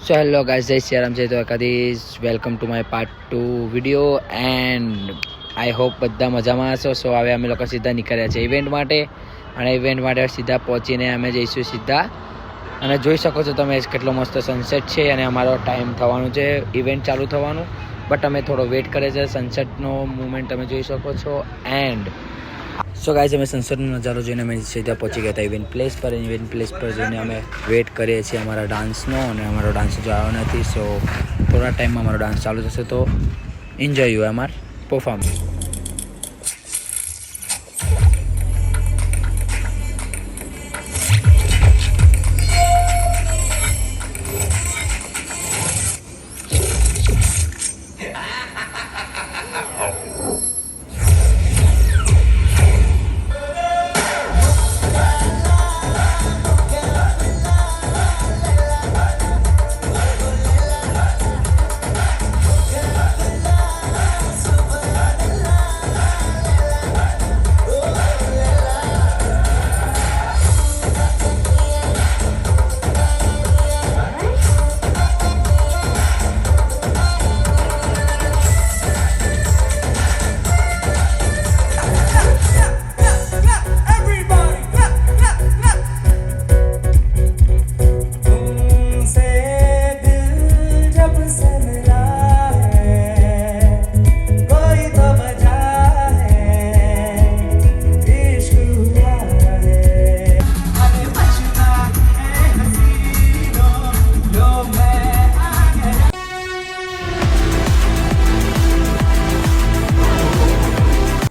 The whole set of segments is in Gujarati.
So hello guys, જય શ્રી રામ, જય Dwarkadhish. Welcome to my part 2 video and I hope બધા મજામાં હશો. સો હવે અમે લોકો સીધા નીકળ્યા છે ઇવેન્ટ માટે, અને ઇવેન્ટ માટે સીધા પહોંચીને અમે જઈશું સીધા. અને જોઈ શકો છો તમે કેટલો મસ્ત સનસેટ છે, અને અમારો ટાઈમ થવાનું છે ઇવેન્ટ ચાલુ થવાનું, બટ અમે થોડો વેટ કરે છે. સનસેટનો મુમેન્ટ તમે જોઈ શકો છો. એન્ડ સો ગાઈઝ, અમે સનસેટનો નજારો જોઈને અમે સીધા પહોંચી ગયા હતા ઇવેન્ટ પ્લેસ પર. ઇવેન્ટ પ્લેસ પર જઈને અમે વેટ કરીએ છીએ અમારા ડાન્સનો, અને અમારો ડાન્સ જો આવ્યો નથી. સો થોડા ટાઈમમાં અમારો ડાન્સ ચાલુ થશે, તો એન્જોય યુ અમાર પરફોર્મન્સ.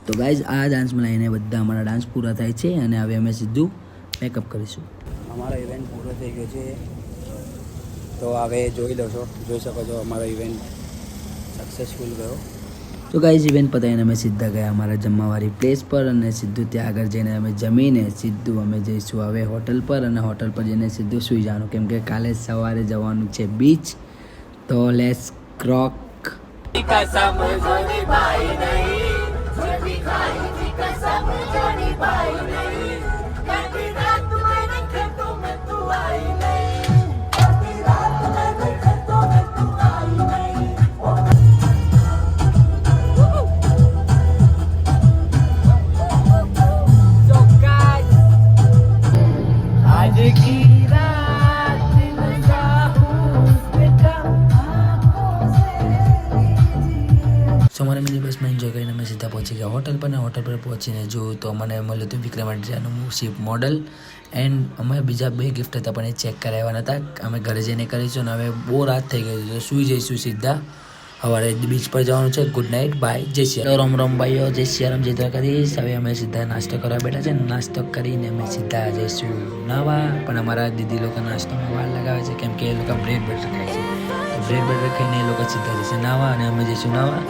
તો ગાઈઝ, આ ડાન્સમાં લઈને બધા અમારા ડાન્સ પૂરા થાય છે, અને હવે અમે સીધું મેકઅપ કરીશું. અમારો ઇવેન્ટ પૂરો થઈ ગયો છે, તો હવે જોઈ શકો છો અમારો ઇવેન્ટ સક્સેસફુલ ગયો. તો ગાઈઝ, ઇવેન્ટ પતાવીને અમે સીધા ગયા અમારા જમવાવાળી પ્લેસ પર, અને સીધું ત્યાં આગળ જઈને અમે જમીને સીધું અમે જઈશું હવે હોટલ પર, અને હોટલ પર જઈને સીધું સૂઈ જવાનું, કેમ કે કાલે સવારે જવાનું છે બીચ. તો લેટ્સ ક્રોક. સો અમારે મિની બસમાં એન્જોય કરીને અમે સીધા પહોંચી ગયા હોટલ પર, ને હોટલ પર પહોંચીને જોયું તો મને મળ્યું હતું વિક્રમાદિત્યનું શિપ મોડલ. એન્ડ અમે બીજા 2 ગિફ્ટ હતા, પણ એ ચેક કરાવ્યા નહોતા. અમે ઘરે જઈને કરીશું, અને હવે બહુ રાત થઈ ગઈ છે, તો સૂઈ જઈશું સીધા. સવારે બીચ પર જવાનું છે. ગુડ નાઇટ, બાય, જય શ્રી રામ. રામ ભાઈઓ, જય શ્રી રામ, જય દ્વારકાધીશ. હવે અમે સીધા નાસ્તો કરવા બેઠા છે. નાસ્તો કરીને અમે સીધા જઈશું નાવા. પણ અમારા દીદી લોકો નાસ્તામાં વાર લગાવે છે, કેમ કે એ લોકો બ્રેડ બટર ખાય છે. તો બ્રેડ બટર ખાઈને એ લોકો સીધા જશે નાવા, અને અમે જઈશું નાવા.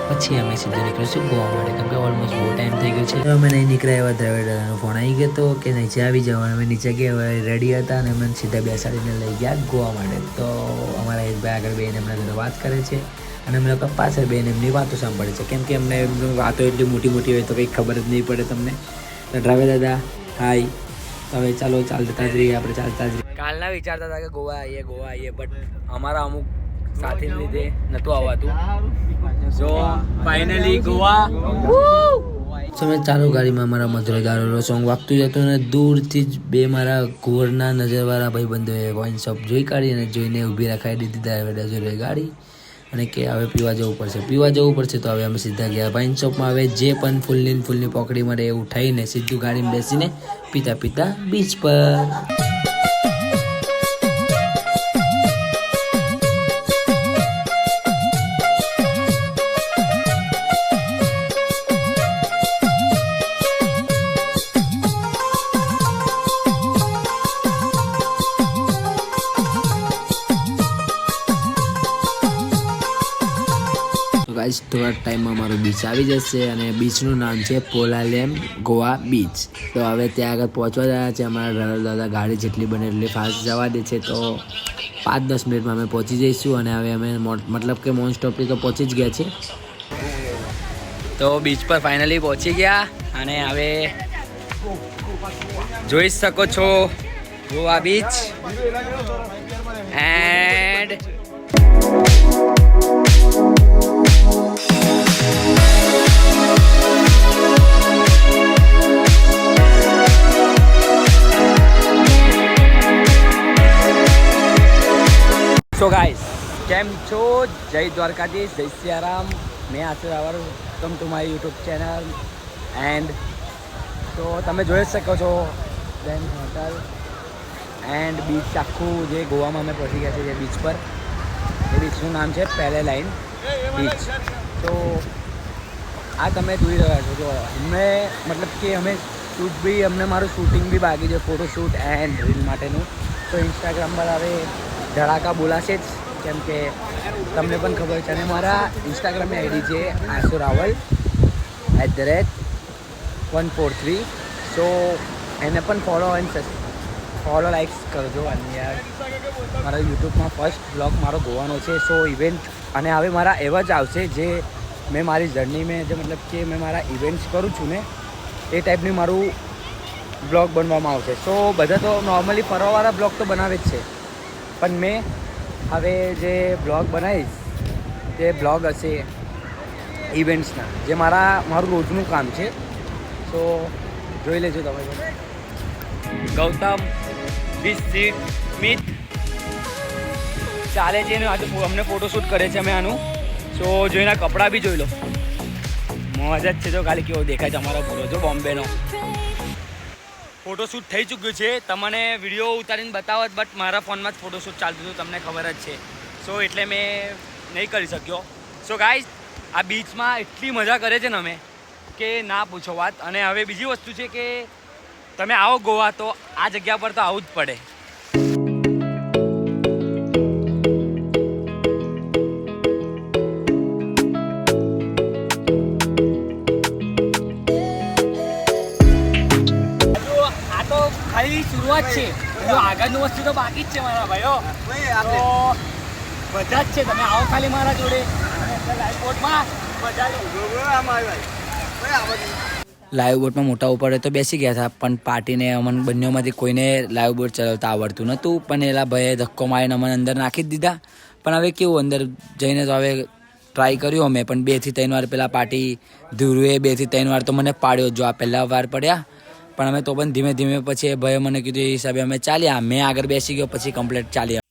પછી અમે સીધું નીકળીશું ગોવા માટે, કેમ કે ઓલમોસ્ટ બહુ ટાઈમ થઈ ગયો છે. તો અમે નહીં નીકળ્યા એવા ડ્રાઈવરનો ફોન આવી ગયો હતો કે નીચે આવી જાવ. અમે નીચે ગયા, રેડી હતા, અને અમે સીધા બેસાડીને લઈ ગયા ગોવા માટે. તો અમારા એક ભાઈ આગળ બેન એમના જોડે વાત કરે છે, અને અમે લોકો પાછળ બેન એમની વાતો સાંભળે છે, કેમ કે એમને એમની વાતો એટલી મોટી મોટી હોય તો કંઈ ખબર જ નહીં પડે તમને. તો ડ્રાઈવર દાદા હાય. હવે ચાલો ચાલતા જ રહીએ, આપણે ચાલતા જ રહીએ. કાલના વિચારતા હતા કે ગોવા આવીએ, બટ અમારા અમુક સાથીને લીધે નહોતું આવવાતું. So finally Goa. સમય ચાલુ ગાડીમાં અમારા મધુરો ગારોનો સોંગ વાગતું જતું, અને દૂરથી જ 2 મારા ઘોરના નજરવાળા ભાઈબંધોએ વાઇન શોપ જોઈ કાઢી, અને જોઈને ઊભી રખાઈ દીધી ડ્રાઈવર જોડે ગાડી, અને કે હવે પીવા જવું પડશે. તો હવે અમે સીધા ગયા વાઇન શોપમાં. હવે જે પણ ફૂલની પોકડી મળે એ ઉઠાવીને સીધું ગાડીમાં બેસીને પીતા બીચ પર. ગાઈસ, થોડા ટાઈમમાં અમારો બીચ આવી જશે, અને બીચનું નામ છે પોલાલેમ ગોવા બીચ. તો હવે ત્યાં આગળ પહોંચવા રહ્યા છે. અમારા ડ્રાઈવર દાદા ગાડી જેટલી બને એટલી ફાસ્ટ જવા દે છે, તો 5-10 મિનિટમાં અમે પહોંચી જઈશું. અને હવે અમે મતલબ કે મોન સ્ટોપથી તો પહોંચી જ ગયા છે. તો બીચ પર ફાઇનલી પહોંચી ગયા, અને હવે જોઈ શકો છો Goa beach. And so guys, કેમ છો? જય દ્વારકાધીશ, જય સિયારામ. મેં Ashu Rawal, welcome to my YouTube channel. And તો તમે જોઈ જ શકો છો દેન હોટલ એન્ડ બીચ, આખું જે ગોવામાં અમે પહોંચી ગયા છે જે બીચ પર, એ બીચનું નામ છે પેલે લાઈન બીચ. તો આ તમે જોઈ રહ્યા છો. જો અમે મતલબ કે અમે શૂટ બી, અમને મારું શૂટિંગ બી બાકી છે, ફોટોશૂટ એન્ડ રીલ માટેનું. તો ઇન્સ્ટાગ્રામ પર હવે ધડાકા બોલાશે જ, કેમ કે તમને પણ ખબર છે. અને મારા ઇન્સ્ટાગ્રામની આઈડી છે આશુ રાવલ @143. સો એને પણ ફોલો લાઇક્સ કરજો. અને યાર મારા યુટ્યુબમાં ફર્સ્ટ બ્લોગ મારો ગોવાનો છે. સો ઇવેન્ટ અને હવે મારા એવા જ આવશે જે મેં મારી જર્ની મેં જે મતલબ કે મેં મારા ઇવેન્ટ્સ કરું છું ને એ ટાઈપની મારું બ્લોગ બનવામાં આવશે. સો બધા તો નોર્મલી ફરવાવાળા બ્લોગ તો બનાવે જ છે, પણ મેં હવે જે બ્લોગ બનાવીશ તે બ્લોગ હશે ઇવેન્ટ્સના, જે મારું રોજનું કામ છે. સો જોઈ લેજો તમે પણ. ગૌતમ સ્મિત ચાલે છે ને આજે અમને ફોટોશૂટ કરે છે અમે આનું. સો જોઈને કપડાં બી જોઈ લો, મોજ જ છે. જો ખાલી કેવો દેખાય છે અમારો પૂરો. જો બોમ્બેનો ફોટોશૂટ થઈ ચૂક્યું છે. તમને વિડીયો ઉતારીને બતાવત, બટ મારા ફોનમાં જ ફોટોશૂટ ચાલતું હતું, તમને ખબર જ છે. સો એટલે મેં નહીં કરી શક્યો. સો ગાઈઝ, આ બીચમાં એટલી મજા કરે છે ને અમે કે ના પૂછો વાત. અને હવે બીજી વસ્તુ છે કે તમે આવો ગોવા તો આ જગ્યા પર તો આવવું જ પડે. ખાલી શરૂઆત છે, જો આગળનું વસ્તુ તો બાકી જ છે મારા ભાઈઓ. તો બધા જ છે, તમે આવો ખાલી મારા જોડે. લાઈવ બોટમાં મોટા ઉપર તો બેસી ગયા હતા, પણ પાર્ટીને અમને બંનેમાંથી કોઈને લાઈવ બોટ ચલાવતા આવડતું નહોતું. પણ એલા ભાઈએ ધક્કો મારીને અમને અંદર નાખી જ દીધા. પણ હવે કેવું, અંદર જઈને તો હવે ટ્રાય કર્યું અમે, પણ 2 થી 3 વાર પેલા પાર્ટી ધ્રુવે 2 થી 3 વાર તો મને પાડ્યો. જો આ પહેલા વાર પડ્યા, પણ અમે તો પણ ધીમે ધીમે પછી ભાઈએ મને કીધું એ હિસાબે અમે ચાલ્યા. મેં આગળ બેસી ગયો, પછી કમ્પ્લીટ ચાલ્યા.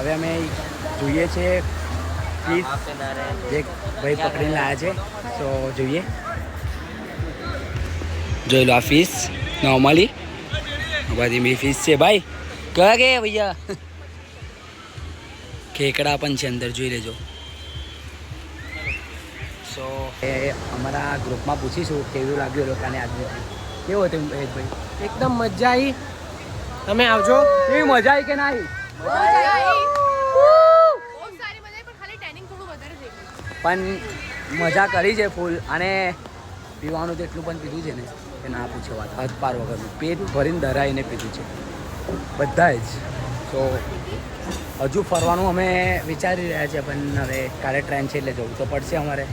હવે અમે જોઈએ છે ફીસ જે ભાઈ પકડીને લાવ્યા છે. તો જોઈએ, જોઈ લો આ ફીસ નોર્મલી બધી મેરી ફીસ છે ભાઈ. કયા કે ભૈયા ખેકડા પણ છે અંદર, જોઈ લેજો. સો એ અમારા ગ્રુપમાં પૂછીશું કેવું લાગ્યું લોકોને આજનું. કેવું હતું ભાઈ? એકદમ મજા આવી. તમે આવજો. કેવી મજા આવી કે ના આવી? પણ મજા કરી છે ફૂલ. અને પીવાનું તો એટલું પણ પીધું છે ને કે ના પૂછે વાત, હદ પાર વગરનું પેટ ભરીને ધરાઈને પીધું છે બધા જ. તો હજુ ફરવાનું અમે વિચારી રહ્યા છીએ, પણ હવે કાલે ટ્રેન છે એટલે જવું તો પડશે અમારે,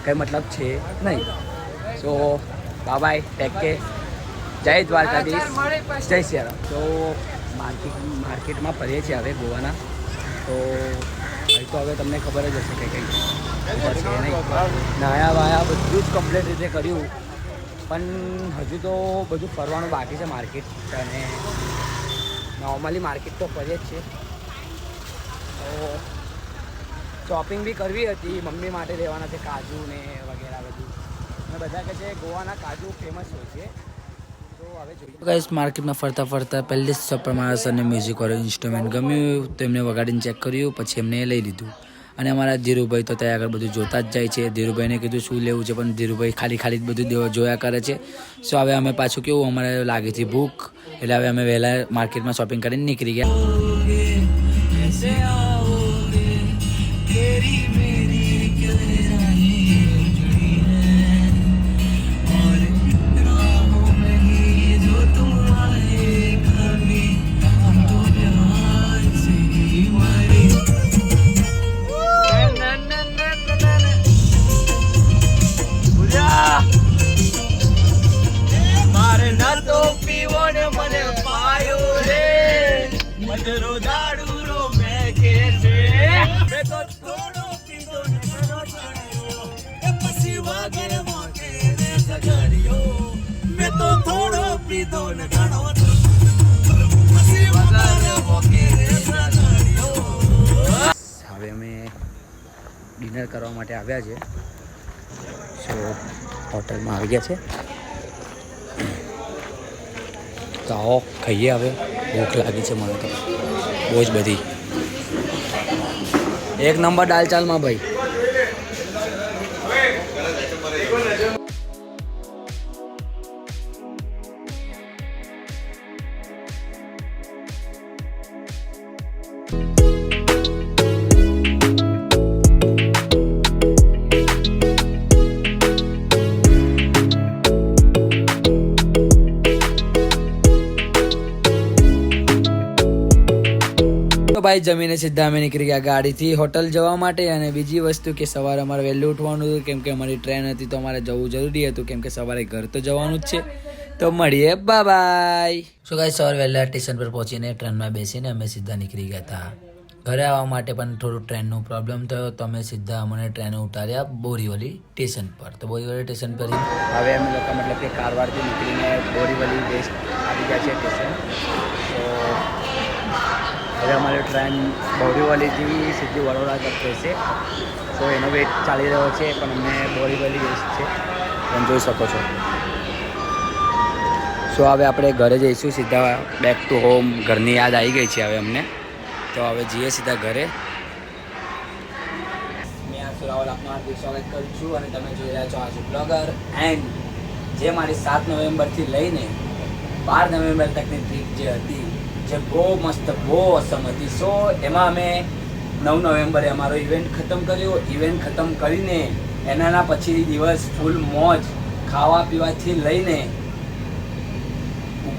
કંઈ મતલબ છે નહીં. સો બાય, ટેક કેર, જય દ્વારકાધીશ, જય સિયારામ. તો માર્કેટમાં ફરીએ છીએ હવે ગોવાના. તો અહીં તો હવે તમને ખબર જ હશે કે કંઈ ખબર છે નહીં. નાયા વાયા બધું જ કમ્પ્લીટ રીતે કર્યું, પણ હજુ તો બધું ફરવાનું બાકી છે માર્કેટ. અને નોર્મલી માર્કેટ તો ફરીએ જ છે. તો શોપિંગ બી કરવી હતી, મમ્મી માટે લેવાના છે કાજુ ને વગેરે બધું. અને બધા કહે છે ગોવાના કાજુ ફેમસ હોય છે. ગાઈસ, માર્કેટમાં ફરતા ફરતા પહેલી જ શોપ પર મારા સરને મ્યુઝિક વાળું ઇન્સ્ટ્રુમેન્ટ ગમ્યું, તો એમને વગાડીને ચેક કર્યું, પછી એમને લઈ લીધું. અને અમારા ધીરુભાઈ તો ત્યાં આગળ બધું જોતા જ જાય છે. ધીરુભાઈને કીધું શું લેવું છે, પણ ધીરુભાઈ ખાલી જ બધું જોયા કરે છે. સો હવે અમે પાછું કેવું, અમારે લાગી હતી ભૂખ, એટલે હવે અમે વહેલા માર્કેટમાં શોપિંગ કરીને નીકળી ગયા. હવે અમે ડિનર કરવા માટે આવ્યા છે. સો હોટલમાં આવી ગયા છે. તો આવો ખાઈએ. હવે ભૂખ લાગી છે મને તો બહુ જ બધી. એક નંબર દાલ ચાલમાં ભાઈ. તો ભાઈ જમીને સીધા અમે નીકળી ગયા ગાડીથી હોટલ જવા માટે. અને બીજી વસ્તુ કે સવારે અમારે વહેલું ઉઠવાનું હતું કેમ કે અમારી ટ્રેન હતી તો અમારે જવું જરૂરી હતું કેમ કે સવારે ઘર તો જવાનું જ છે. તો મળીએ, બાય બાય. સો ગાઈસ સવારે વહેલા સ્ટેશન પર પહોંચીને ટ્રેનમાં બેસીને અમે સીધા નીકળી ગયા હતા. ઘરે આવવા માટે પણ થોડું ટ્રેનનો પ્રોબ્લેમ થયો તો અમે સીધા અમને ટ્રેને ઉતાર્યા બોરીવલી સ્ટેશન પર. તો બોરીવલી સ્ટેશન પર હવે અમે લોકો મતલબ કે કારવારથી નીકળીને બોરીવલી વેસ્ટ આવી ગયા છે સ્ટેશન. તો હવે અમારી ટ્રેન બોરીવલીથી સીધી વડોદરા તક જશે. સો એનો વેટ ચાલી રહ્યો છે પણ અમને બોરીવલી વેસ્ટ છે તમે જોઈ શકો છો. સો હવે આપણે ઘરે જઈશું સીધા બેક ટુ હોમ. ઘરની યાદ આવી ગઈ છે હવે અમને. તો હવે જઈએ સીધા ઘરે. મેં આ સુરાવલ આપનું હાર્દિક સ્વાગત કરું છું અને તમે જોઈ રહ્યા છો આજુ બ્લોગર. એન્ડ જે મારી 7 નવેમ્બરથી લઈને 12 નવેમ્બર તકની ટ્રીપ જે હતી જે બહુ મસ્ત બહુ અસમ હતી. સો એમાં અમે 9 નવેમ્બરે અમારો ઇવેન્ટ ખતમ કર્યો. ઇવેન્ટ ખતમ કરીને એના પછી દિવસ ફૂલ મોજ ખાવા પીવાથી લઈને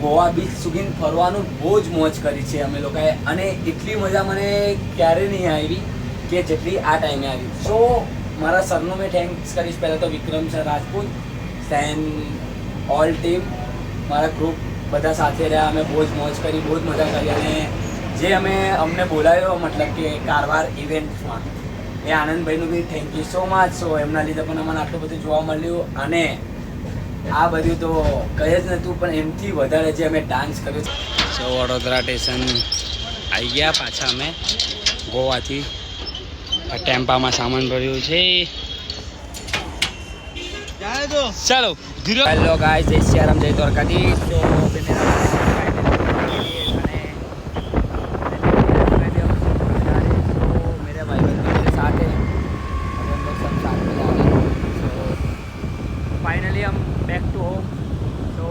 ગોવા બીચ સુધી ફરવાનું બહુ જ મોજ કરી છે અમે લોકોએ. અને એટલી મજા મને ક્યારે નહીં આવી કે જેટલી આ ટાઈમે આવી. સો મારા સરનું મેં થેન્ક્સ કરીશ પહેલાં તો Vikram sir Rajput and all team મારા ગ્રુપ બધા સાથે રહ્યા. અમે બહુ જ મોજ કરી, બહુ જ મજા કરી. અને જે અમને બોલાવ્યો મતલબ કે કારવાર ઇવેન્ટમાં એ આનંદભાઈનું બી થેન્ક યુ સો મચ. સો એમના લીધે પણ અમને આટલું બધું જોવા મળ્યું. અને આ બધું તો કહે જ નહોતું પણ એમથી વધારે જે અમે ડાન્સ કર્યો છે. સો વડોદરા સ્ટેશન આવી ગયા પાછા અમે ગોવાથી. ટેમ્પામાં સામાન ભર્યું છે. ચાલો હેલો ગાઈસ, જય સિયારામ, જય દ્વારકાધીશ. તો मेरे भाई बंधु मेरे साथ है. अभी हम लोग सब साथ में जा रहे हैं. सो फाइनली हम बैक टू होम. तो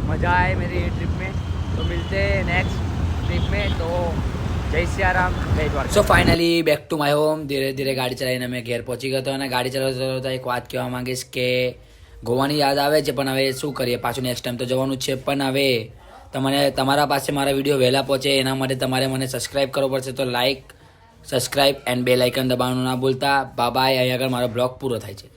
मज़ा आए मेरी ये ट्रिप में. तो मिलते हैं नेक्स्ट ट्रिप में. तो જય સિયારામ, જય Dwarka. So finally back to my home. ધીરે ધીરે ગાડી ચલાવીને અમે ઘેર પહોંચી ગયો હતો. અને ગાડી ચલાવતા એક વાત કહેવા માંગીશ કે ગોવાની યાદ આવે છે પણ હવે શું કરીએ, પાછું નેક્સ્ટ ટાઈમ તો જવાનું જ છે. પણ હવે તમારા પાસે મારા વિડીયો વહેલા પહોંચે એના માટે તમારે મને સબસ્ક્રાઈબ કરવો પડશે. તો like, subscribe and bell icon દબાવવાનું ના ભૂલતા. બાય. અહીં આગળ મારો બ્લોગ પૂરો થાય છે.